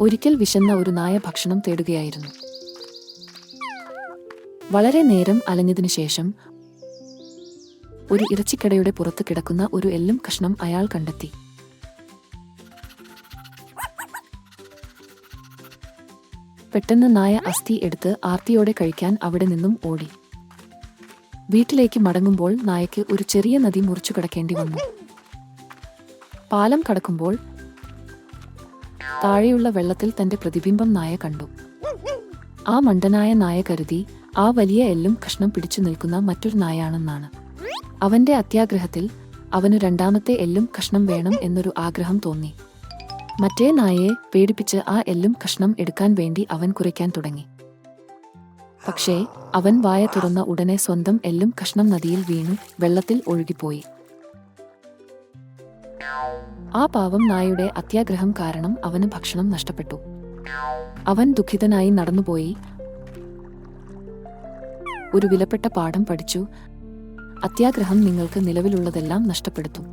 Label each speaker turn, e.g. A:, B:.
A: ഒരിക്കൽ വിശന്ന ഒരു നായ ഭക്ഷണം തേടുകയായിരുന്നു. വളരെ നേരം അലഞ്ഞതിനു ശേഷം ഒരു ഇറച്ചിക്കടയുടെ പുറത്ത് കിടക്കുന്ന ഒരു എല്ലും കഷ്ണം അയാൾ കണ്ടെത്തി. പെട്ടെന്ന് നായ അസ്ഥി എടുത്ത് ആർത്തിയോടെ കഴിക്കാൻ അവിടെ നിന്നും ഓടി. വീട്ടിലേക്ക് മടങ്ങുമ്പോൾ നായയ്ക്ക് ഒരു ചെറിയ നദി മുറിച്ചു കടക്കേണ്ടി വന്നു. പാലം കടക്കുമ്പോൾ താഴെയുള്ള വെള്ളത്തിൽ തന്റെ പ്രതിബിംബം നായ കണ്ടു. ആ മണ്ടനായ നായ കരുതി ആ വലിയ എല്ലും കഷ്ണം പിടിച്ചു നിൽക്കുന്ന മറ്റൊരു നായാണെന്നാണ്. അവന്റെ അത്യാഗ്രഹത്തിൽ അവനു രണ്ടാമത്തെ എല്ലും കഷ്ണം വേണം എന്നൊരു ആഗ്രഹം തോന്നി. മറ്റേ നായയെ പേടിപ്പിച്ച് ആ എല്ലും കഷ്ണം എടുക്കാൻ വേണ്ടി അവൻ കുരയ്ക്കാൻ തുടങ്ങി. പക്ഷേ അവൻ വായ തുറന്ന ഉടനെ സ്വന്തം എല്ലും കഷ്ണം നദിയിൽ വീണു വെള്ളത്തിൽ ഒഴുകിപ്പോയി. ആ പാവം നായയുടെ അത്യാഗ്രഹം കാരണം അവന് ഭക്ഷണം നഷ്ടപ്പെട്ടു. അവൻ ദുഃഖിതനായി നടന്നുപോയി. ഒരു വിലപ്പെട്ട പാഠം പഠിച്ചു. അത്യാഗ്രഹം നിങ്ങൾക്ക് നിലവിലുള്ളതെല്ലാം നഷ്ടപ്പെടുത്തും.